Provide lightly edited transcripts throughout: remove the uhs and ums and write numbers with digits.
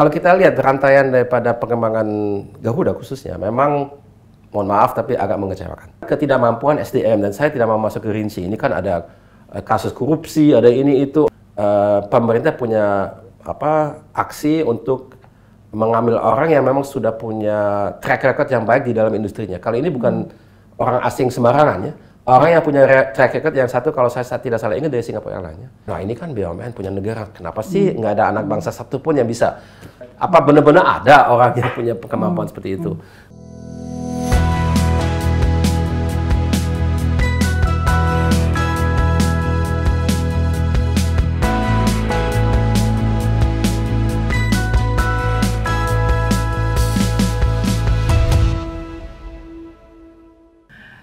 Kalau kita lihat rantaian daripada pengembangan Garuda khususnya, memang mohon maaf tapi agak mengecewakan. Ketidakmampuan SDM, dan saya tidak mau masuk ke rinci. Ini kan ada kasus korupsi, ada ini itu. Pemerintah punya aksi untuk mengambil orang yang memang sudah punya track record yang baik di dalam industrinya. Kalau ini bukan orang asing sembarangan ya. Orang yang punya track record yang satu, kalau saya tidak salah ingat, dari Singapura Airlines. Nah ini kan BUMN punya negara. Kenapa sih nggak ada anak bangsa satu pun yang bisa? Apa benar-benar ada orang yang punya kemampuan seperti itu?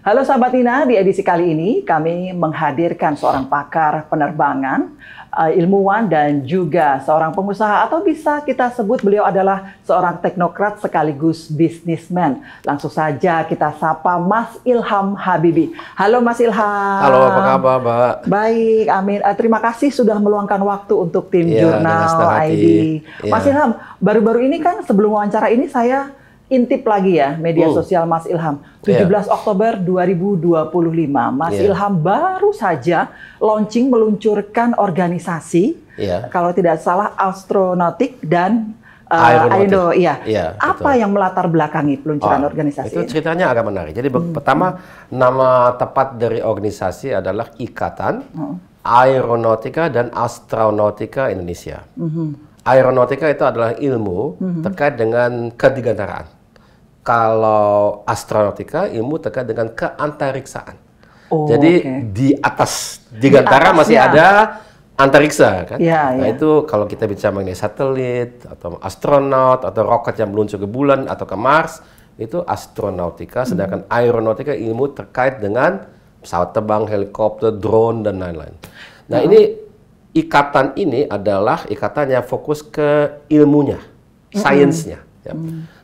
Halo sahabat Ina, di edisi kali ini kami menghadirkan seorang pakar penerbangan, ilmuwan dan juga seorang pengusaha, atau bisa kita sebut beliau adalah seorang teknokrat sekaligus bisnismen. Langsung saja kita sapa Mas Ilham Habibie. Halo Mas Ilham. Halo, apa kabar Mbak? Baik, amin. Terima kasih sudah meluangkan waktu untuk tim Jurnal ID. Mas Ilham, baru-baru ini kan sebelum wawancara ini saya intip lagi ya media sosial Mas Ilham. 17 Oktober 2025, Mas Ilham baru saja meluncurkan organisasi, kalau tidak salah Astronautik dan Aero. Apa yang melatar belakangi peluncuran organisasi itu? Ceritanya agak menarik. Jadi pertama, nama tepat dari organisasi adalah Ikatan Aeronautika dan Astronautika Indonesia. Aeronautika itu adalah ilmu terkait dengan kedirgantaraan. Kalau astronautika, ilmu terkait dengan keantariksaan. Jadi di atas dirgantara masih ada antariksa, kan? Nah itu kalau kita bicara mengenai satelit, atau astronot, atau roket yang meluncur ke bulan atau ke Mars, itu astronautika. Sedangkan aeronautika ilmu terkait dengan pesawat terbang, helikopter, drone, dan lain-lain. Nah ini ikatan ini adalah ikatan yang fokus ke ilmunya, sainsnya.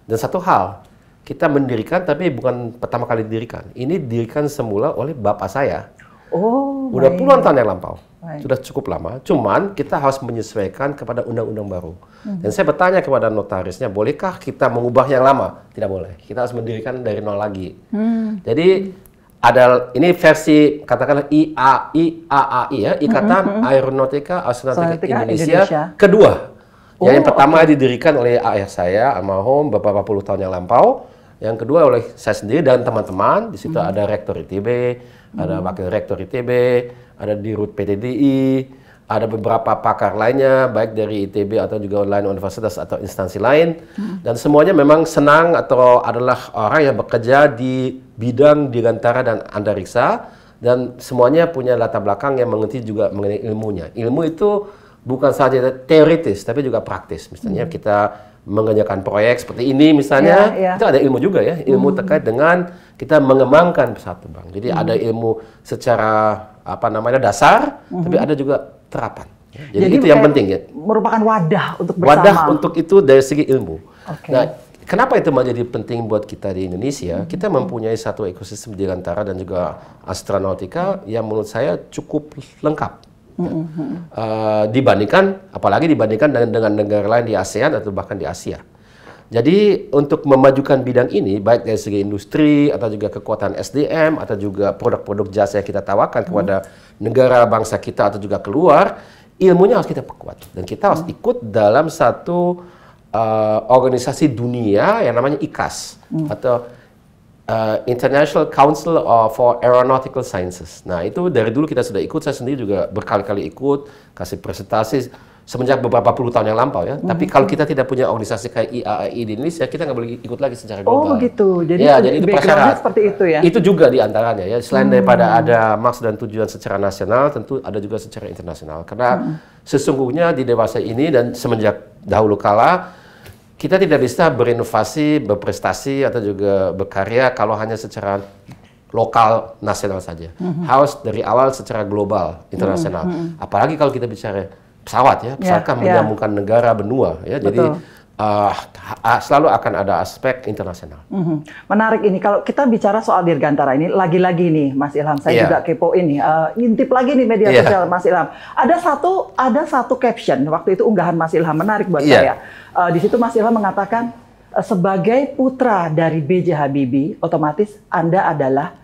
Dan satu hal, kita mendirikan, tapi bukan pertama kali didirikan. Ini didirikan semula oleh bapak saya. Udah puluhan tahun yang lampau. Sudah cukup lama. Cuman kita harus menyesuaikan kepada undang-undang baru. Dan saya bertanya kepada notarisnya, bolehkah kita mengubah yang lama? Tidak boleh. Kita harus mendirikan dari nol lagi. Jadi ada ini versi katakanlah IAAI ya, Ikatan Aeronautika Astronautika Indonesia kedua. Yang pertama didirikan oleh ayah saya, almarhum, beberapa puluh tahun yang lampau. Yang kedua oleh saya sendiri dan teman-teman. Di situ ada rektor ITB, ada wakil rektor ITB, ada dirut PTDI, ada beberapa pakar lainnya, baik dari ITB atau juga lain universitas atau instansi lain. Dan semuanya memang senang atau adalah orang yang bekerja di bidang dirgantara dan antariksa. Dan semuanya punya latar belakang yang mengerti juga mengenai ilmunya. Ilmu itu bukan saja teoritis, tapi juga praktis. Misalnya kita mengerjakan proyek seperti ini misalnya, itu ada ilmu juga ya. Ilmu terkait dengan kita mengembangkan pesawat terbang. Jadi ada ilmu secara dasar, tapi ada juga terapan. Jadi itu yang penting ya. Merupakan wadah untuk bersama. Wadah untuk itu dari segi ilmu. Nah, kenapa itu menjadi penting buat kita di Indonesia? Kita mempunyai satu ekosistem dirgantara dan juga astronautika yang menurut saya cukup lengkap. Apalagi dibandingkan dengan negara lain di ASEAN atau bahkan di Asia. Jadi untuk memajukan bidang ini, baik dari segi industri atau juga kekuatan SDM atau juga produk-produk jasa yang kita tawarkan kepada negara bangsa kita atau juga keluar, ilmunya harus kita perkuat. Dan kita harus ikut dalam satu organisasi dunia yang namanya ICAS atau International Council for Aeronautical Sciences. Nah itu dari dulu kita sudah ikut, saya sendiri juga berkali-kali ikut, kasih presentasi semenjak beberapa puluh tahun yang lampau ya. Tapi kalau kita tidak punya organisasi kayak IAAI di Indonesia, kita nggak boleh ikut lagi secara global. Jadi, jadi itu prasyarat. Seperti itu ya? Itu juga diantaranya ya. Selain daripada ada maksud dan tujuan secara nasional, tentu ada juga secara internasional. Karena sesungguhnya di dewasa ini dan semenjak dahulu kala, kita tidak bisa berinovasi, berprestasi, atau juga berkarya kalau hanya secara lokal, nasional saja. Harus dari awal secara global, internasional. Apalagi kalau kita bicara pesawat ya, pesawat kan menyambungkan negara benua ya. Jadi selalu akan ada aspek internasional. Menarik ini, kalau kita bicara soal Dirgantara ini, lagi-lagi nih Mas Ilham, saya juga kepo ini, ngintip lagi nih media sosial Mas Ilham. Ada satu caption, waktu itu unggahan Mas Ilham, menarik buat saya. Di situ Mas Ilham mengatakan, sebagai putra dari B.J. Habibie, otomatis Anda adalah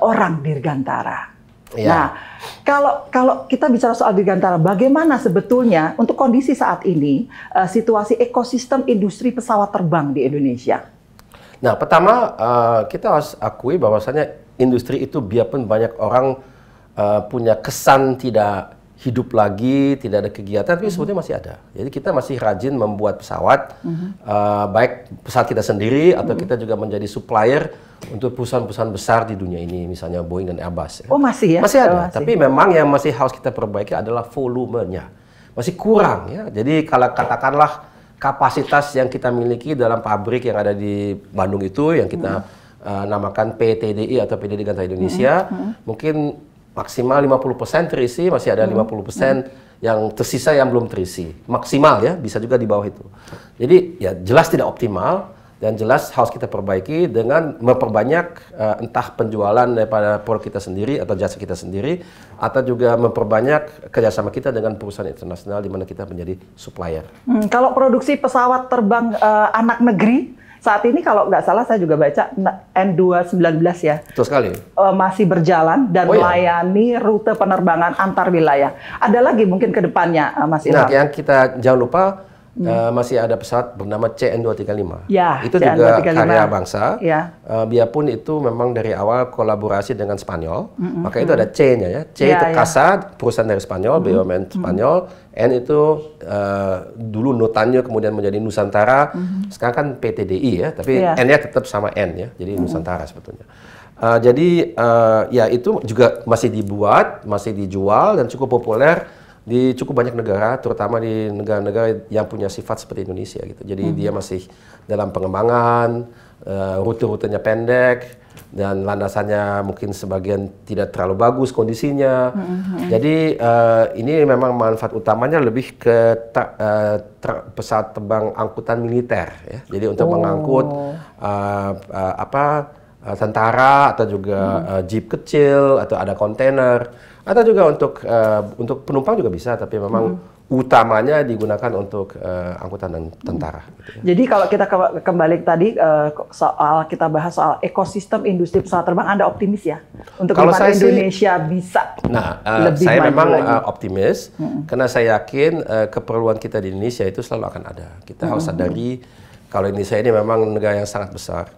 orang Dirgantara. Nah, kalau kita bicara soal Dirgantara, bagaimana sebetulnya untuk kondisi saat ini situasi ekosistem industri pesawat terbang di Indonesia? Nah, pertama kita harus akui bahwasanya industri itu biarpun banyak orang punya kesan tidak hidup lagi, tidak ada kegiatan, tapi sebetulnya masih ada. Jadi kita masih rajin membuat pesawat, baik pesawat kita sendiri atau kita juga menjadi supplier untuk perusahaan-perusahaan besar di dunia ini, misalnya Boeing dan Airbus. Oh masih ya? Masih ada, tapi memang yang masih harus kita perbaiki adalah volumenya. Masih kurang ya. Jadi kalau katakanlah kapasitas yang kita miliki dalam pabrik yang ada di Bandung itu, yang kita namakan PTDI atau PT Dirgantara Indonesia, mungkin maksimal 50% terisi, masih ada 50% yang tersisa yang belum terisi. Maksimal ya, bisa juga di bawah itu. Jadi ya jelas tidak optimal, dan jelas harus kita perbaiki dengan memperbanyak entah penjualan daripada produk kita sendiri atau jasa kita sendiri, atau juga memperbanyak kerjasama kita dengan perusahaan internasional di mana kita menjadi supplier. Kalau produksi pesawat terbang anak negeri, saat ini kalau nggak salah saya juga baca N219 ya. Betul sekali. Masih berjalan dan melayani rute penerbangan antar wilayah. Ada lagi mungkin ke depannya, Mas Ilham? Nah, yang kita jangan lupa, masih ada pesawat bernama CN235. Ya, itu CN235 juga karya bangsa. Ya. Biarpun itu memang dari awal kolaborasi dengan Spanyol, maka itu ada C-nya ya. C itu CASA, perusahaan dari Spanyol, BUMN Spanyol. N itu dulu notannya kemudian menjadi Nusantara. Sekarang kan PTDI ya, tapi N-nya tetap sama N ya. Jadi Nusantara sebetulnya. Jadi ya itu juga masih dibuat, masih dijual dan cukup populer di cukup banyak negara, terutama di negara-negara yang punya sifat seperti Indonesia gitu. Jadi dia masih dalam pengembangan, rute-rutenya pendek, dan landasannya mungkin sebagian tidak terlalu bagus kondisinya. Jadi ini memang manfaat utamanya lebih ke pesawat terbang angkutan militer ya. Jadi untuk mengangkut tentara atau juga jeep kecil atau ada kontainer. Atau juga untuk penumpang juga bisa, tapi memang utamanya digunakan untuk angkutan dan tentara. Gitu ya. Jadi kalau kita kembali tadi kita bahas soal ekosistem industri pesawat terbang, Anda optimis ya untuk Indonesia bisa lebih saya maju memang lagi? Optimis karena saya yakin keperluan kita di Indonesia itu selalu akan ada. Kita harus sadari kalau Indonesia ini memang negara yang sangat besar.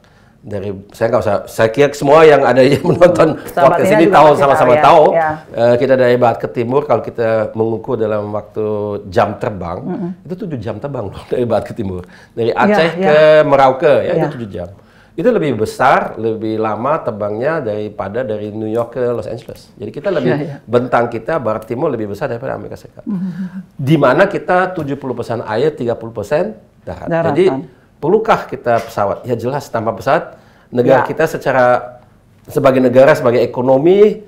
Saya kira semua yang ada yang menonton podcast ini tahu sama-sama tahu. Kita dari barat ke timur, kalau kita mengukur dalam waktu jam terbang, itu 7 jam terbang loh dari barat ke timur. Dari Aceh ke Merauke ya, itu 7 jam. Itu lebih besar, lebih lama terbangnya daripada dari New York ke Los Angeles. Jadi kita lebih bentang kita barat timur lebih besar daripada Amerika Serikat. Di mana kita 70% air, 30% darat. Jadi perlukah kita pesawat? Ya jelas, tanpa pesawat negara kita sebagai negara, sebagai ekonomi,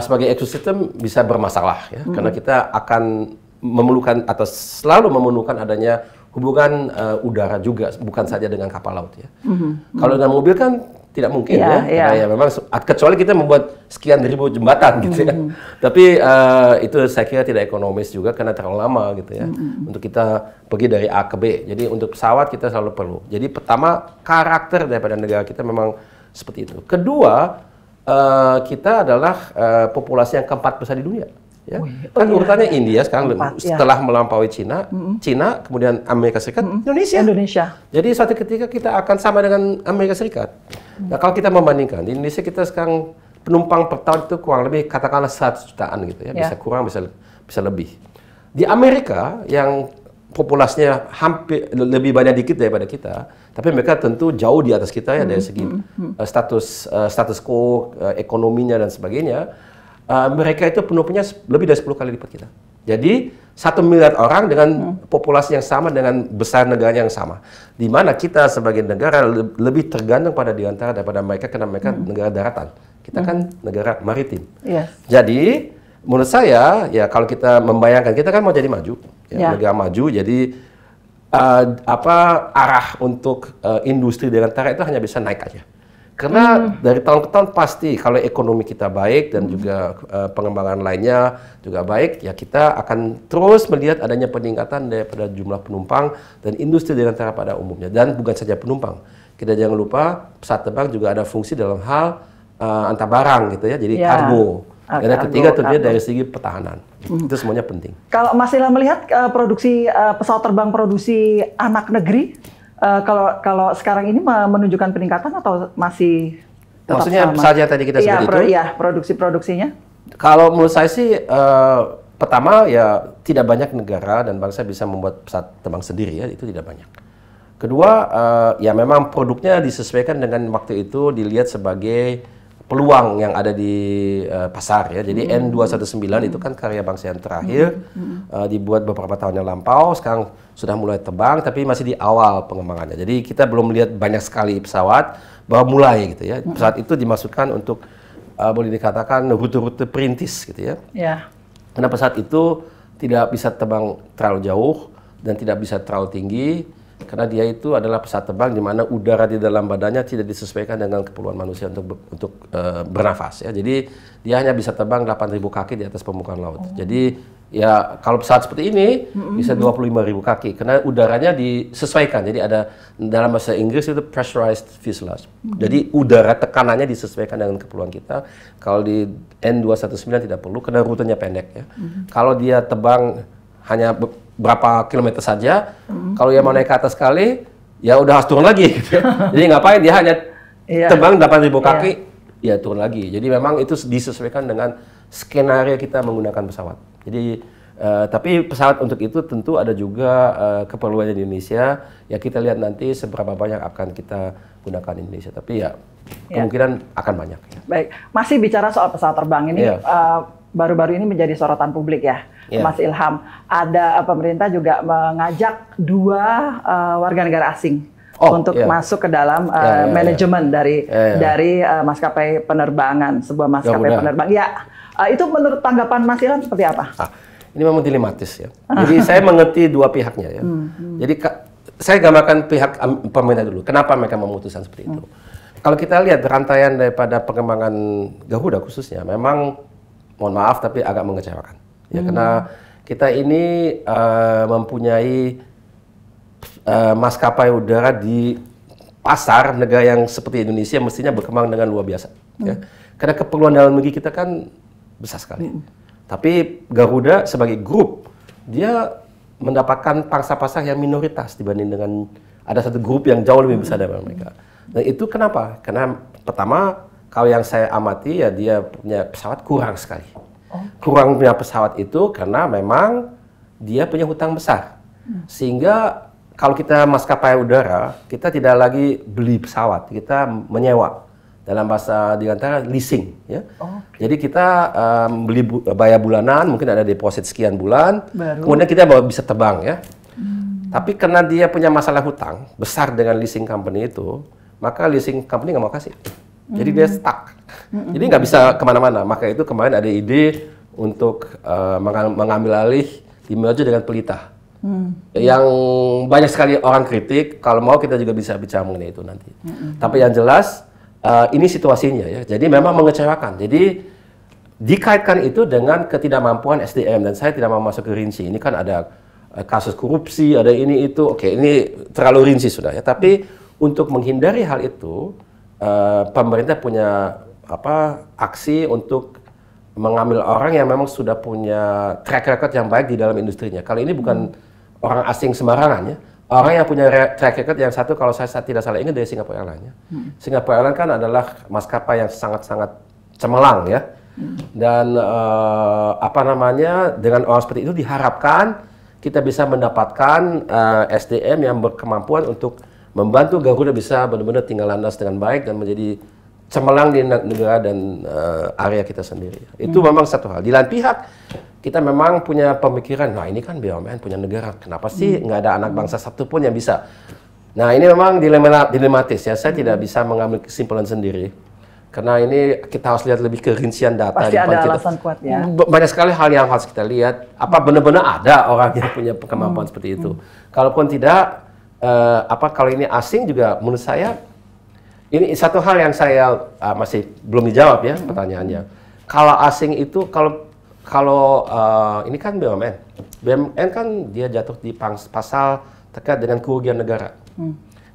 sebagai ekosistem bisa bermasalah ya. Karena kita akan memerlukan atau selalu memerlukan adanya hubungan udara juga, bukan saja dengan kapal laut ya. Kalau dengan mobil kan tidak mungkin karena ya memang kecuali kita membuat sekian ribu jembatan gitu ya. Tapi itu saya kira tidak ekonomis juga karena terlalu lama gitu ya. Untuk kita pergi dari A ke B. Jadi untuk pesawat kita selalu perlu. Jadi pertama karakter daripada negara kita memang seperti itu. Kedua kita adalah populasi yang keempat besar di dunia. Ya. Kan urutannya India sekarang setelah melampaui Cina, Cina, kemudian Amerika Serikat, Indonesia. Jadi suatu ketika kita akan sama dengan Amerika Serikat. Nah kalau kita membandingkan, di Indonesia kita sekarang penumpang per tahun itu kurang lebih katakanlah 100 jutaan gitu ya, bisa kurang bisa lebih. Di Amerika yang populasinya hampir lebih banyak dikit daripada kita, tapi mereka tentu jauh di atas kita ya dari segi status quo, ekonominya dan sebagainya. Mereka itu penduduknya lebih dari 10 kali lipat kita. Jadi 1 miliar orang dengan populasi yang sama dengan besar negaranya yang sama. Di mana kita sebagai negara lebih tergantung pada Dirgantara daripada mereka karena mereka negara daratan. Kita kan negara maritim. Jadi menurut saya ya kalau kita membayangkan kita kan mau jadi maju, negara maju. Jadi arah untuk industri Dirgantara itu hanya bisa naik aja. Karena dari tahun ke tahun pasti kalau ekonomi kita baik dan juga pengembangan lainnya juga baik, ya kita akan terus melihat adanya peningkatan daripada jumlah penumpang dan industri Dirgantara pada umumnya. Dan bukan saja penumpang, kita jangan lupa pesawat terbang juga ada fungsi dalam hal antar barang gitu ya, jadi kargo. Dan yang ketiga tentunya dari segi pertahanan. Itu semuanya penting. Kalau Mas Ilham melihat produksi pesawat terbang produksi anak negeri, kalau sekarang ini menunjukkan peningkatan atau masih tetap maksudnya sama? saja tadi kita sebut itu? Iya, produksinya. Kalau menurut saya sih, pertama ya tidak banyak negara dan bangsa bisa membuat pesawat terbang sendiri ya, itu tidak banyak. Kedua, ya memang produknya disesuaikan dengan waktu itu dilihat sebagai peluang yang ada di pasar ya. Jadi N219 itu kan karya bangsa yang terakhir, dibuat beberapa tahun yang lampau, sekarang sudah mulai terbang tapi masih di awal pengembangannya. Jadi kita belum melihat banyak sekali pesawat, baru mulai gitu ya. Pesawat itu dimasukkan untuk boleh dikatakan rute-rute perintis gitu ya. Karena pesawat itu tidak bisa terbang terlalu jauh dan tidak bisa terlalu tinggi. Karena dia itu adalah pesawat terbang di mana udara di dalam badannya tidak disesuaikan dengan keperluan manusia untuk bernafas ya. Jadi dia hanya bisa terbang 8.000 kaki di atas permukaan laut. Jadi ya kalau pesawat seperti ini bisa 25.000 kaki karena udaranya disesuaikan. Jadi ada dalam bahasa Inggris itu pressurized fuselage. Jadi udara tekanannya disesuaikan dengan keperluan kita. Kalau di N219 tidak perlu karena rutenya pendek ya. Kalau dia terbang hanya berapa kilometer saja, kalau dia mau naik ke atas sekali, ya udah harus turun lagi. Gitu. Jadi ngapain dia hanya terbang 8.000 kaki, ya turun lagi. Jadi memang itu disesuaikan dengan skenario kita menggunakan pesawat. Jadi tapi pesawat untuk itu tentu ada juga keperluan di Indonesia. Ya kita lihat nanti seberapa banyak akan kita gunakan di Indonesia. Tapi ya kemungkinan akan banyak. Ya. Baik, masih bicara soal pesawat terbang ini. Baru-baru ini menjadi sorotan publik ya, Mas Ilham. Ada pemerintah juga mengajak 2 warga negara asing untuk masuk ke dalam manajemen dari maskapai penerbangan, sebuah maskapai penerbang. Itu menurut tanggapan Mas Ilham seperti apa? Ini memang dilematis ya. Jadi saya mengerti dua pihaknya ya. Jadi saya gambarkan pihak pemerintah dulu. Kenapa mereka memutuskan seperti itu? Kalau kita lihat rantaian daripada pengembangan Garuda khususnya, memang mohon maaf tapi agak mengecewakan ya karena kita ini mempunyai maskapai udara di pasar negara yang seperti Indonesia mestinya berkembang dengan luar biasa ya karena keperluan dalam negeri kita kan besar sekali tapi Garuda sebagai grup dia mendapatkan pangsa pasar yang minoritas dibanding dengan ada satu grup yang jauh lebih besar daripada mereka. Dan itu kenapa? Karena pertama kalau yang saya amati ya dia punya pesawat kurang sekali. Kurang punya pesawat itu karena memang dia punya hutang besar. Sehingga kalau kita maskapai udara, kita tidak lagi beli pesawat, kita menyewa. Dalam bahasa Dirgantara leasing ya. Jadi kita beli bayar bulanan, mungkin ada deposit sekian bulan, kemudian kita bisa terbang ya. Tapi karena dia punya masalah hutang besar dengan leasing company itu, maka leasing company nggak mau kasih. Jadi dia stuck. Jadi nggak bisa kemana-mana. Maka itu kemarin ada ide untuk mengambil alih di merger dengan Pelita. Yang banyak sekali orang kritik. Kalau mau kita juga bisa bicara mengenai itu nanti. Tapi yang jelas ini situasinya ya. Jadi memang mengecewakan. Jadi dikaitkan itu dengan ketidakmampuan SDM dan saya tidak mau masuk ke rinci. Ini kan ada kasus korupsi, ada ini itu. Oke, ini terlalu rinci sudah ya. Tapi untuk menghindari hal itu pemerintah punya aksi untuk mengambil orang yang memang sudah punya track record yang baik di dalam industrinya. Kali ini bukan orang asing sembarangan ya. Orang yang punya track record yang satu kalau saya tidak salah ingat dari Singapore Airlines. Singapore Airlines kan adalah maskapai yang sangat-sangat cemerlang ya. Dan dengan orang seperti itu diharapkan kita bisa mendapatkan SDM yang berkemampuan untuk membantu Garuda bisa benar-benar tinggal landas dengan baik dan menjadi cemerlang di negara dan area kita sendiri. Itu memang satu hal. Di lain pihak, kita memang punya pemikiran, nah ini kan BUMN punya negara, kenapa sih nggak ada anak bangsa satupun yang bisa? Nah ini memang dilematis ya, saya tidak bisa mengambil kesimpulan sendiri. Karena ini kita harus lihat lebih ke rincian data. Pasti ada alasan kuat ya. Banyak sekali hal yang harus kita lihat. Apa benar-benar ada orang yang punya kemampuan seperti itu. Kalaupun tidak, kalau ini asing juga menurut saya, ini satu hal yang saya masih belum dijawab ya pertanyaannya. Kalau asing itu, kalau ini kan BUMN. BUMN kan dia jatuh di pasal terkait dengan kerugian negara.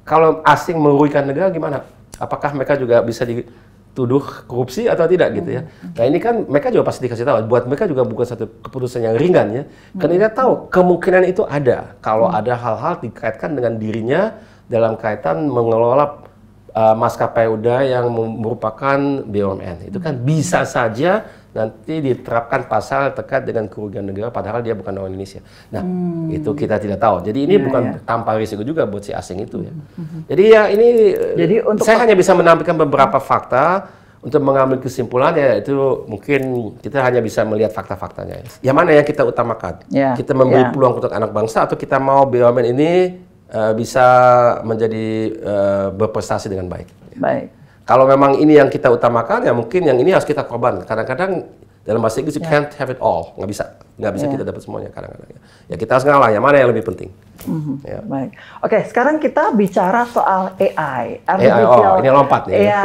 Kalau asing merugikan negara gimana? Apakah mereka juga bisa dituduh korupsi atau tidak gitu ya? Nah ini kan mereka juga pasti dikasih tahu. Buat mereka juga bukan satu keputusan yang ringan ya. Karena dia tahu kemungkinan itu ada. Kalau ada hal-hal dikaitkan dengan dirinya dalam kaitan mengelola maskapai udara yang merupakan BUMN. Itu kan bisa saja nanti diterapkan pasal terkait dengan kerugian negara padahal dia bukan orang Indonesia. Nah, itu kita tidak tahu. Jadi ini bukan tanpa risiko juga buat si asing itu ya. Jadi ya ini saya hanya bisa menampilkan beberapa fakta untuk mengambil kesimpulan ya itu mungkin kita hanya bisa melihat fakta-faktanya. Yang mana yang kita utamakan? Kita memberi peluang untuk anak bangsa atau kita mau BUMN ini bisa menjadi berprestasi dengan baik. Baik. Kalau memang ini yang kita utamakan, ya mungkin yang ini harus kita korban. Kadang-kadang dalam bahasa Inggris you can't have it all, nggak bisa kita dapat semuanya kadang-kadang. Ya kita harus ngalah, yang mana yang lebih penting. Ya. Baik. Oke, sekarang kita bicara soal AI. Ini lompat nih. Iya,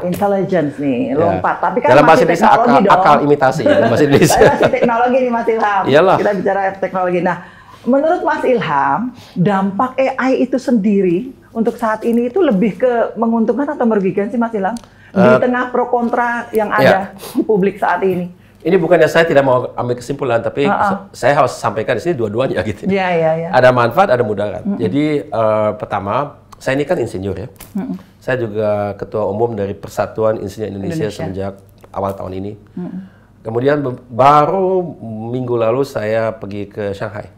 intelligence nih, lompat. Tapi kan dalam bahasa masih Indonesia akal imitasi. Dalam bahasa Indonesia. Masih teknologi nih Mas Ilham. Iyalah. Kita bicara teknologi. Nah, menurut Mas Ilham, dampak AI itu sendiri untuk saat ini itu lebih ke menguntungkan atau merugikan sih Mas Ilham? Di tengah pro kontra yang ada di publik saat ini. Ini bukannya saya tidak mau ambil kesimpulan, tapi saya harus sampaikan di sini dua-duanya gitu. Iya. Ada manfaat, ada mudarat. Jadi pertama, saya ini kan insinyur ya. Saya juga ketua umum dari Persatuan Insinyur Indonesia semenjak awal tahun ini. Kemudian baru minggu lalu saya pergi ke Shanghai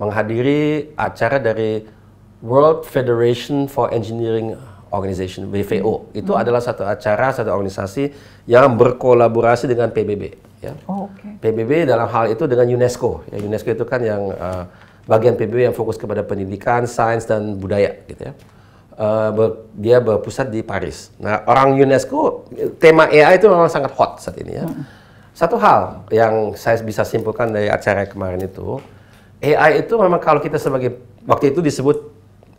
menghadiri acara dari World Federation for Engineering Organization, WFO. Itu adalah satu organisasi yang berkolaborasi dengan PBB. Ya. PBB dalam hal itu dengan UNESCO. Ya, UNESCO itu kan yang bagian PBB yang fokus kepada pendidikan, sains, dan budaya. Gitu ya. Dia berpusat di Paris. Nah, orang UNESCO, tema AI itu memang sangat hot saat ini. Ya. Satu hal yang saya bisa simpulkan dari acara kemarin itu, AI itu memang kalau kita sebagai, waktu itu disebut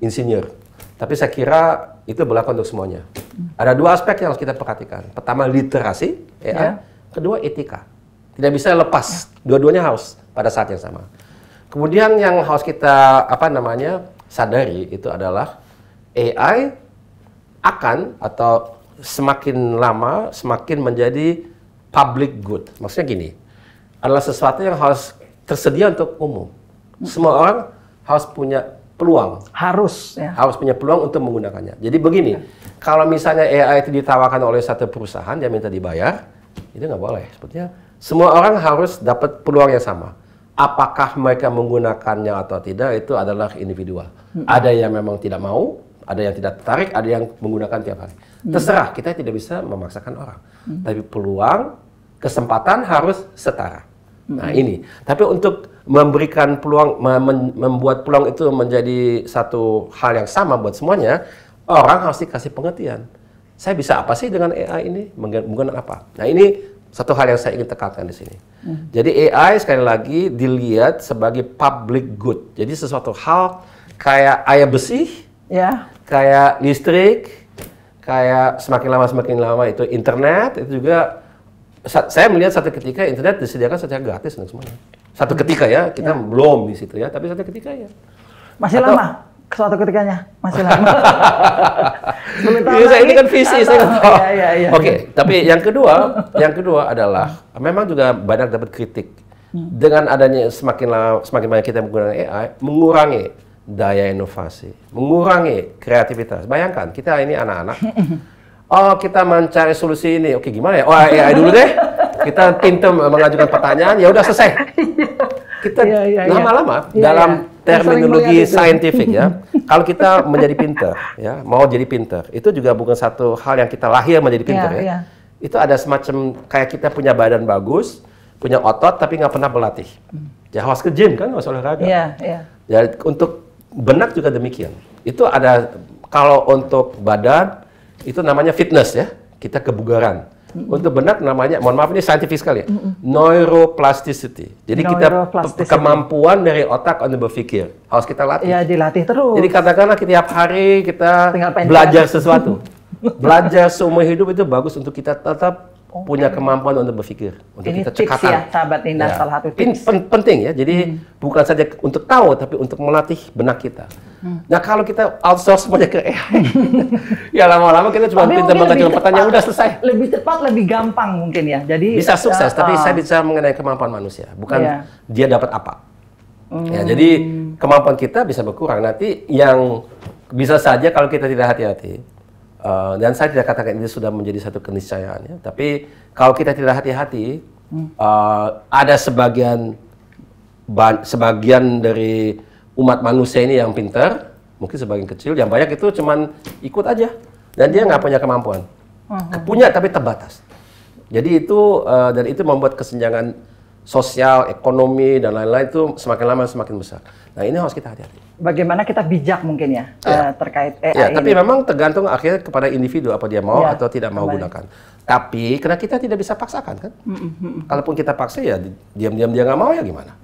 insinyur. Tapi saya kira itu berlaku untuk semuanya. Ada dua aspek yang harus kita perhatikan. Pertama, literasi AI. Kedua, etika. Tidak bisa lepas. Dua-duanya harus pada saat yang sama. Kemudian yang harus kita sadari itu adalah AI akan atau semakin lama semakin menjadi public good. Maksudnya gini, adalah sesuatu yang harus tersedia untuk umum. Semua orang harus punya peluang. Harus punya peluang untuk menggunakannya. Jadi begini, kalau misalnya AI itu ditawarkan oleh satu perusahaan, dia minta dibayar, itu nggak boleh. Sebetulnya semua orang harus dapat peluang yang sama. Apakah mereka menggunakannya atau tidak, itu adalah individual. Ada yang memang tidak mau, ada yang tidak tertarik, ada yang menggunakan tiap hari. Terserah, kita tidak bisa memaksakan orang. Tapi peluang, kesempatan harus setara. Nah ini, tapi untuk memberikan peluang, membuat peluang itu menjadi satu hal yang sama buat semuanya, orang harus dikasih pengertian. Saya bisa apa sih dengan AI ini? Menggunakan apa? Nah ini satu hal yang saya ingin tekankan di sini. Jadi AI sekali lagi dilihat sebagai public good. Jadi sesuatu hal kayak air bersih, kayak listrik, kayak semakin lama itu internet, itu juga. Saya melihat satu ketika internet disediakan secara gratis untuk semuanya. Satu ketika ya, kita belum di situ ya, tapi satu ketika ya. Masih lama suatu ketikanya, masih lama. Ini kan visi, saya nggak tahu. Oke, tapi yang kedua adalah memang juga banyak dapat kritik. Dengan adanya semakin banyak kita menggunakan AI, mengurangi daya inovasi, mengurangi kreativitas. Bayangkan, kita ini anak-anak. Oh, kita mencari solusi ini. Oke, gimana ya? Oh, AI dulu deh. Kita pintar mengajukan pertanyaan, ya udah selesai. Kita lama-lama dalam terminologi saintifik ya. Kalau kita menjadi pintar, ya, mau jadi pintar, itu juga bukan satu hal yang kita lahir menjadi pintar ya. Itu ada semacam kayak kita punya badan bagus, punya otot tapi nggak pernah berlatih. Ya harus ke gym kan, harus olahraga. Ya, untuk benak juga demikian. Itu ada kalau untuk badan itu namanya fitness ya. kita kebugaran. Untuk benak namanya, mohon maaf ini saintifik sekali, neuroplasticity. Jadi kita kemampuan dari otak untuk berpikir harus kita latih. Ya, dilatih terus. Jadi katakanlah tiap hari kita belajar sesuatu, belajar seumur hidup itu bagus untuk kita tetap punya kemampuan untuk berpikir, untuk ini kita tips cekatan. Ya, sahabat Nina, salah satu tips. Penting ya, jadi bukan saja untuk tahu, tapi untuk melatih benak kita. Nah kalau kita outsource semuanya ke AI, ya lama-lama kita cuma pintar mengajukan pertanyaan, udah selesai. Lebih cepat, lebih gampang mungkin ya. Jadi bisa sukses, tapi saya bicara mengenai kemampuan manusia, bukan dia dapat apa. Ya, jadi kemampuan kita bisa berkurang. Nanti yang bisa saja kalau kita tidak hati-hati, dan saya tidak katakan ini sudah menjadi satu keniscayaan ya, tapi kalau kita tidak hati-hati, ada sebagian dari umat manusia ini yang pintar, mungkin sebagian kecil, yang banyak itu cuman ikut aja, dan dia nggak punya kemampuan, punya tapi terbatas. Jadi itu dan itu membuat kesenjangan sosial, ekonomi dan lain-lain itu semakin lama semakin besar. Nah ini harus kita hati-hati. Bagaimana kita bijak mungkin ya, terkait AI ya, tapi memang tergantung akhirnya kepada individu apa dia mau atau tidak mau gunakan. Tapi karena kita tidak bisa paksakan kan. Kalaupun kita paksa ya diam-diam dia nggak mau ya gimana.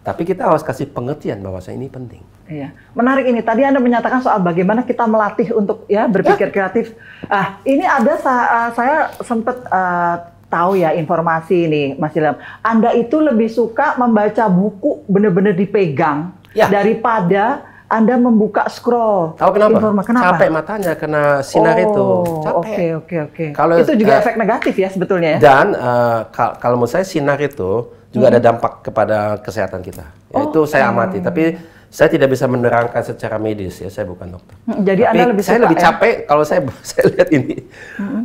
Tapi kita harus kasih pengertian bahwa ini penting. Iya, menarik ini. Tadi Anda menyatakan soal bagaimana kita melatih untuk ya berpikir kreatif. Ini ada saya sempat tahu ya informasi ini, Mas Ilham. Anda itu lebih suka membaca buku benar-benar dipegang daripada Anda membuka scroll. Tahu kenapa? Kenapa? Capek matanya kena sinar itu. Capek. Oke. Itu juga efek negatif ya sebetulnya. Dan kalau menurut saya sinar itu juga ada dampak kepada kesehatan kita. Itu saya amati. Tapi saya tidak bisa menerangkan secara medis ya. Saya bukan dokter. Jadi tapi Anda lebih saya lebih capek kalau saya lihat ini.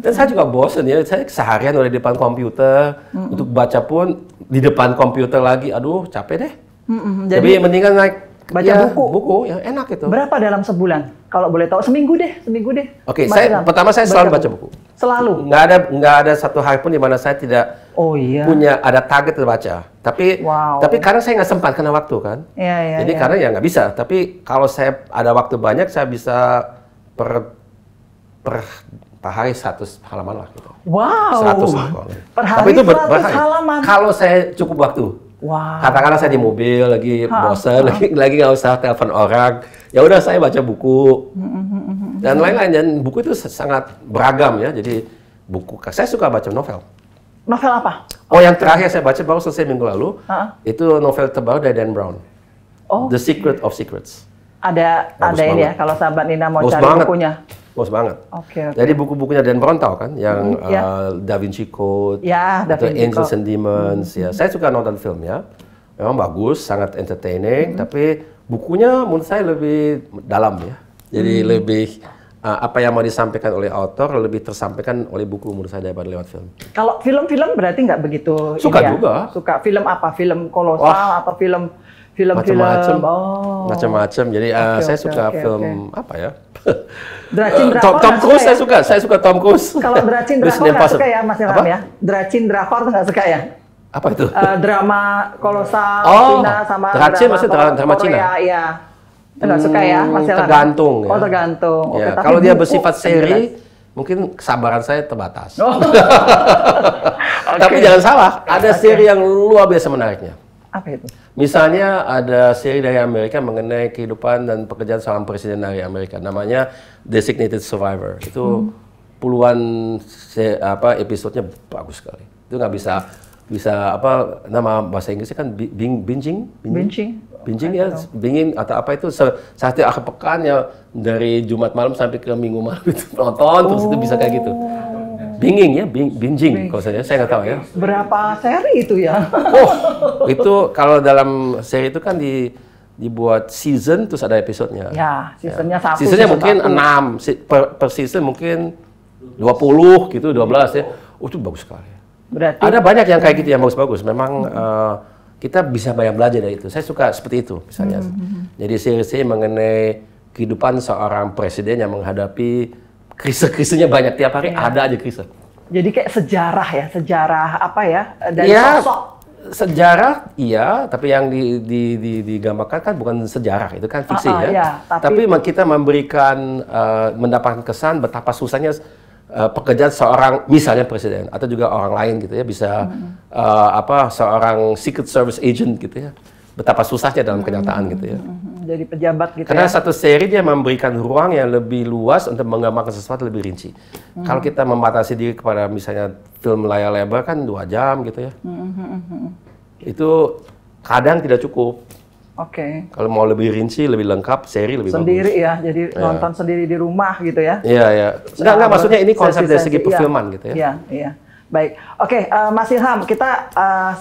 Dan saya juga bosan ya. Saya seharian udah di depan komputer. Untuk baca pun di depan komputer lagi. Aduh capek deh. Jadi mendingan naik baca buku yang enak itu. Berapa dalam sebulan? Kalau boleh tahu, seminggu deh. Oke, pertama saya selalu baca buku. Selalu? Nggak ada satu hari pun di mana saya tidak punya ada target terbaca. Tapi karena saya nggak sempat karena waktu kan. Jadi karena ya nggak bisa. Tapi kalau saya ada waktu banyak, saya bisa per hari 100 halaman lah gitu. Wow. 100 halaman. Per hari tapi itu 100 halaman. Kalau saya cukup waktu. Wow. Katakanlah saya di mobil lagi bosan, lagi nggak usah telepon orang, ya udah saya baca buku dan lain-lain. Dan buku itu sangat beragam ya. Jadi buku, saya suka baca novel. Novel apa? Oh, yang terakhir saya baca baru selesai minggu lalu, itu novel terbaru dari Dan Brown, The Secret of Secrets. Ada ini ya, kalau sahabat Nina mau cari bukunya. Bagus banget. Oke. Jadi buku-bukunya Dan Brown tahu kan, yang Da Vinci Code, atau Angels and Demons. Ya, saya suka nonton film ya. Memang bagus, sangat entertaining. Tapi bukunya menurut saya lebih dalam ya. Jadi lebih apa yang mau disampaikan oleh author lebih tersampaikan oleh buku menurut saya daripada lewat film. Kalau film-film berarti nggak begitu? Suka juga. Suka film apa? Film kolosal atau film macam-macam. Jadi saya suka film apa ya? Dracin Drakor. Tom Cruise saya suka Tom Cruise. Kalau Dracin Drakor nggak suka ya Mas Ilham ya? Dracin Drakor nggak suka ya? Apa itu? Drama kolosal Cina sama Dracin maksudnya drama Cina. Iya. Nggak suka ya Mas Ilham? Tergantung ya. Oh tergantung. Ya, kalau dia bersifat seri, mungkin kesabaran saya terbatas. Tapi jangan salah, ada seri yang luar biasa menariknya. Apa itu? Misalnya ada seri dari Amerika mengenai kehidupan dan pekerjaan seorang presiden dari Amerika, namanya Designated Survivor. Itu puluhan episodenya bagus sekali. Itu nggak bisa apa nama bahasa Inggrisnya kan binging ya, binging atau apa itu satu akhir pekan ya, dari Jumat malam sampai ke Minggu malam itu nonton terus itu bisa kayak gitu. Binging ya, binging kalau saya nggak tahu ya. Berapa seri itu ya? Itu kalau dalam seri itu kan dibuat season terus ada episodenya. Ya, seasonnya satu. Seasonnya mungkin 6, per season mungkin 20 gitu, 12 ya. Itu bagus sekali. Berarti ada banyak yang kayak gitu yang bagus-bagus. Memang kita bisa banyak belajar dari itu. Saya suka seperti itu misalnya. Jadi seri-seri mengenai kehidupan seorang presiden yang menghadapi krisis-krisisnya banyak, tiap hari ada aja krisis. Jadi kayak sejarah apa ya dari sosok. Sejarah iya, tapi yang digambarkan kan bukan sejarah, itu kan fiksi ya. Tapi kita memberikan mendapatkan kesan betapa susahnya pekerjaan seorang misalnya presiden atau juga orang lain gitu ya, bisa seorang secret service agent gitu ya. Betapa susahnya dalam kenyataan gitu ya. Jadi pejabat gitu. Karena satu seri dia memberikan ruang yang lebih luas untuk mengembangkan sesuatu lebih rinci. Kalau kita membatasi diri kepada misalnya film layar lebar kan 2 jam gitu ya. Itu kadang tidak cukup. Oke. Kalau mau lebih rinci, lebih lengkap, seri lebih sendiri bagus. Ya, jadi nonton sendiri di rumah gitu ya. Iya, iya. Enggak, maksudnya ini konsep dari segi perfilman gitu ya. Iya, iya. Baik, oke, Mas Ilham, kita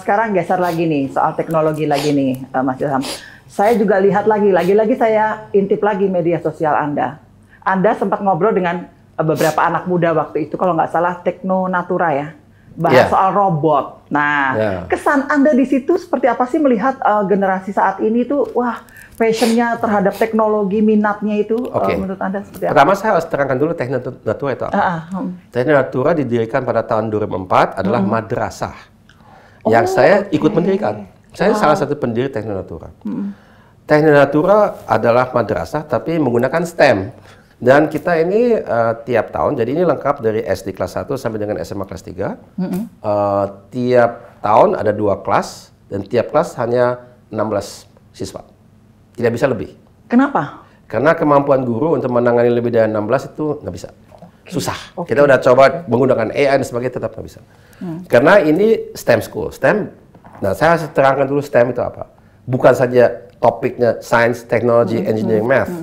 sekarang geser lagi nih soal teknologi lagi nih, Mas Ilham. Saya juga lihat lagi-lagi saya intip lagi media sosial Anda. Anda sempat ngobrol dengan beberapa anak muda waktu itu, kalau nggak salah Tekno Natura ya, bahas soal robot. Nah, kesan Anda di situ seperti apa sih melihat generasi saat ini tuh, wah, passionnya terhadap teknologi, minatnya itu menurut Anda seperti apa? Pertama saya harus terangkan dulu Tekno Natura itu apa. Tekno Natura didirikan pada tahun 2004 adalah madrasah yang saya ikut mendirikan. Saya salah satu pendiri Tekno Natura. Tekno Natura adalah madrasah tapi menggunakan STEM. Dan kita ini tiap tahun, jadi ini lengkap dari SD kelas 1 sampai dengan SMA kelas 3. Tiap tahun ada 2 kelas dan tiap kelas hanya 16 siswa. Tidak bisa lebih. Kenapa? Karena kemampuan guru untuk menangani lebih dari 16 itu nggak bisa. Susah. Kita udah coba menggunakan AI dan sebagainya, tetap nggak bisa. Karena ini STEM school. STEM, nah saya harus terangkan dulu STEM itu apa. Bukan saja topiknya science, technology, engineering, math.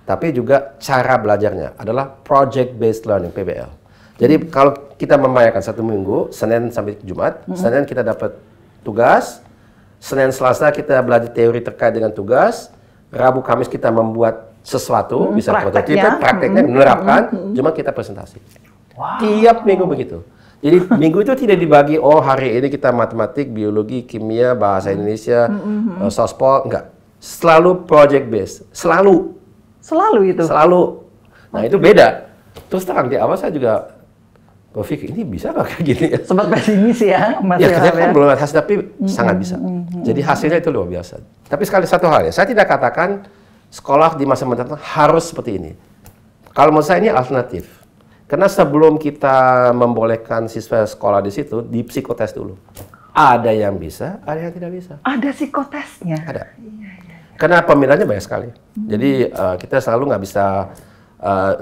Tapi juga cara belajarnya adalah project-based learning, PBL. Jadi kalau kita membayangkan 1 minggu, Senin sampai Jumat, Senin kita dapat tugas, Senin Selasa kita belajar teori terkait dengan tugas, Rabu Kamis kita membuat sesuatu, bisa prototipe, prakteknya menerapkan, cuma kita presentasi. Tiap minggu begitu. Jadi minggu itu tidak dibagi, oh hari ini kita matematik, biologi, kimia, bahasa Indonesia, sospol, enggak. Selalu project based, selalu. Selalu itu? Selalu. Nah itu beda. Terus terang di awal saya juga berpikir, ini bisa nggak kayak gini ya? Sempat pesimis ya, Mas Ilham ya? Kan belum ada hasil, tapi sangat bisa. Jadi hasilnya itu luar biasa. Tapi satu hal ya, saya tidak katakan sekolah di masa mendatang harus seperti ini. Kalau menurut saya ini alternatif. Karena sebelum kita membolehkan siswa sekolah di situ, di psikotes dulu. Ada yang bisa, ada yang tidak bisa. Ada psikotesnya? Ada. Karena pemilihannya banyak sekali. Jadi kita selalu nggak bisa,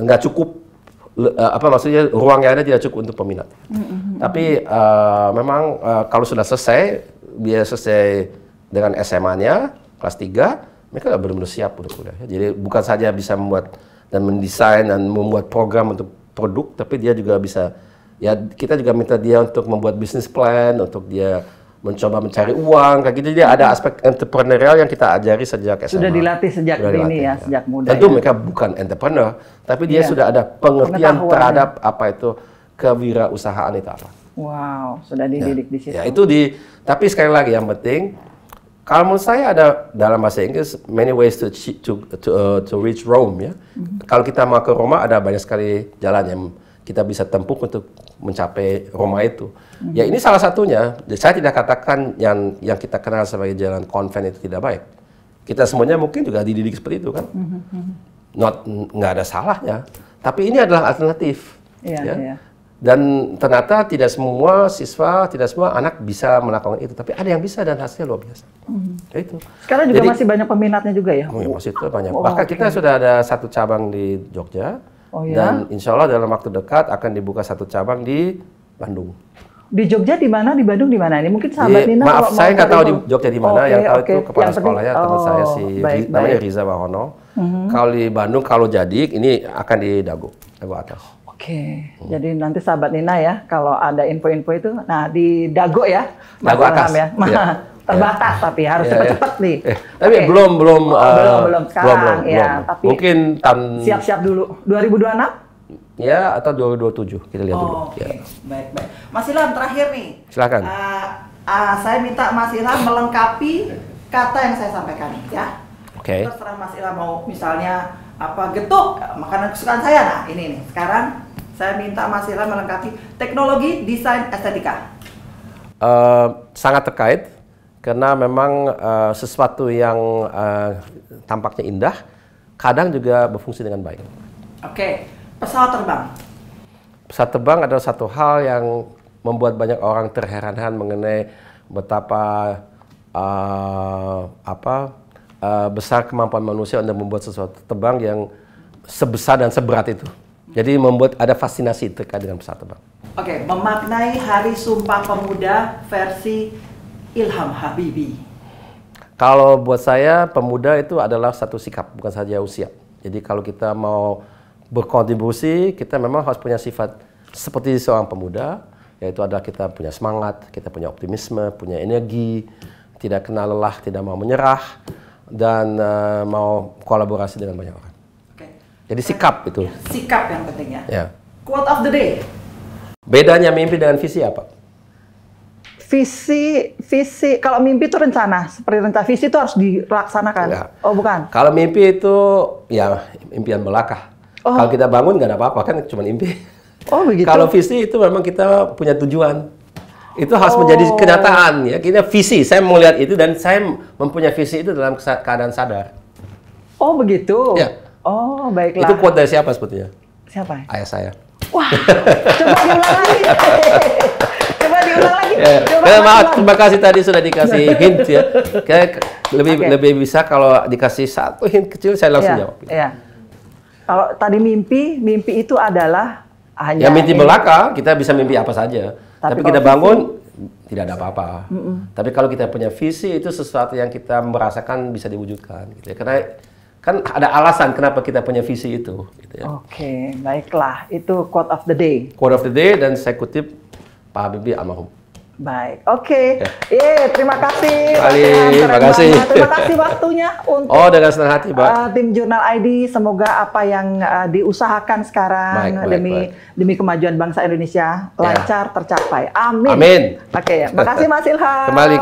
nggak cukup, maksudnya ruang yang ada tidak cukup untuk peminat. Tapi memang kalau sudah selesai, biar selesai dengan SMA-nya, kelas 3, mereka sudah benar-benar siap untuk kuliah. Jadi bukan saja bisa membuat dan mendesain dan membuat program untuk produk, tapi dia juga bisa, ya kita juga minta dia untuk membuat bisnis plan, untuk dia mencoba mencari uang, kayak gitu. Jadi ada aspek entrepreneurial yang kita ajari sejak SMA. Sudah dilatih sejak dini ya, sejak muda. Tentu mereka bukan entrepreneur, tapi dia sudah ada pengertian terhadap apa itu kewirausahaan itu apa. Wow, sudah dididik di situ. Ya itu tapi sekali lagi yang penting, kalau menurut saya ada dalam bahasa Inggris many ways to reach Rome ya. Kalau kita mau ke Roma ada banyak sekali jalan yang kita bisa tempuh untuk mencapai Roma itu. Ya ini salah satunya. Saya tidak katakan yang kita kenal sebagai jalan konven itu tidak baik. Kita semuanya mungkin juga dididik seperti itu kan. Nggak ada salahnya. Tapi ini adalah alternatif. Ya. Dan ternyata tidak semua siswa, tidak semua anak bisa melakukan itu. Tapi ada yang bisa dan hasilnya luar biasa. Ya itu. Sekarang juga masih banyak peminatnya juga ya? Oh ya, masih banyak. Bahkan kita sudah ada 1 cabang di Jogja. Oh, ya? Dan insya Allah dalam waktu dekat akan dibuka 1 cabang di Bandung. Di Jogja di mana? Di Bandung di mana? Ini mungkin sahabat Nina. Maaf, saya nggak tahu di Jogja di mana. Yang tahu itu kepala sekolahnya teman saya namanya Riza Wahono. Kalau di Bandung kalau jadi ini akan di Dago atas. Jadi nanti sahabat Nina ya, kalau ada info-info itu, nah di Dago ya, Dago atas. Ya. Terbatas tapi harus cepat-cepat nih. Tapi belum sekarang ya. Tapi mungkin siap-siap dulu. 2026? Ya atau 2027 kita lihat dulu. Baik. Mas Ilham terakhir nih. Silakan. Saya minta Mas Ilham melengkapi kata yang saya sampaikan ya. Terserah Mas Ilham mau misalnya getuk makanan kesukaan saya. Nah ini nih. Sekarang saya minta Mas Ilham melengkapi teknologi, desain, estetika. Sangat terkait. Karena memang sesuatu yang tampaknya indah, kadang juga berfungsi dengan baik. Pesawat terbang. pesawat terbang adalah satu hal yang membuat banyak orang terheran-heran mengenai betapa besar kemampuan manusia untuk membuat sesuatu terbang yang sebesar dan seberat itu. Jadi membuat ada fascinasi terkait dengan pesawat terbang. Oke, memaknai Hari Sumpah Pemuda versi Ilham Habibie. Kalau buat saya, pemuda itu adalah satu sikap, bukan saja usia. Jadi kalau kita mau berkontribusi, kita memang harus punya sifat seperti seorang pemuda, yaitu adalah kita punya semangat, kita punya optimisme, punya energi, tidak kenal lelah, tidak mau menyerah, dan mau kolaborasi dengan banyak orang. Oke. Jadi sikap itu. Sikap yang penting ya. Ya. Quote of the day. Bedanya mimpi dengan visi apa? Visi, kalau mimpi itu rencana, seperti rencana. Visi itu harus dilaksanakan. Ya. Oh bukan? Kalau mimpi itu ya impian belaka. Oh. Kalau kita bangun nggak ada apa-apa, kan cuma mimpi. Oh begitu? Kalau visi itu memang kita punya tujuan. Itu harus menjadi kenyataan ya. Kita visi, saya melihat itu dan saya mempunyai visi itu dalam keadaan sadar. Oh begitu? Ya. Oh baiklah. Itu quote dari siapa sebetulnya? Siapa? Ayah saya. Wah, coba diulang lagi. Coba diulang lagi. Ya, maaf, terima kasih tadi sudah dikasih hint ya. Kayak lebih bisa kalau dikasih satu hint kecil saya langsung jawab. Iya. Kalau tadi mimpi itu adalah hanya mimpi belaka, kita bisa mimpi apa saja. Tapi kita bangun tidak ada apa-apa. Tapi kalau kita punya visi itu sesuatu yang kita merasakan bisa diwujudkan gitu ya. Karena kan ada alasan kenapa kita punya visi itu. Gitu ya. Oke, baiklah. Itu quote of the day. Quote of the day dan saya kutip Pak Habibie almarhum. Baik, oke. Terima kasih. Terima kasih. Terima kasih waktunya untuk dengan senang hati, Mbak. Tim Jurnal ID. Semoga apa yang diusahakan sekarang demi kemajuan bangsa Indonesia lancar tercapai. Amin. Amin. Oke, makasih Mas Ilham. Kembali.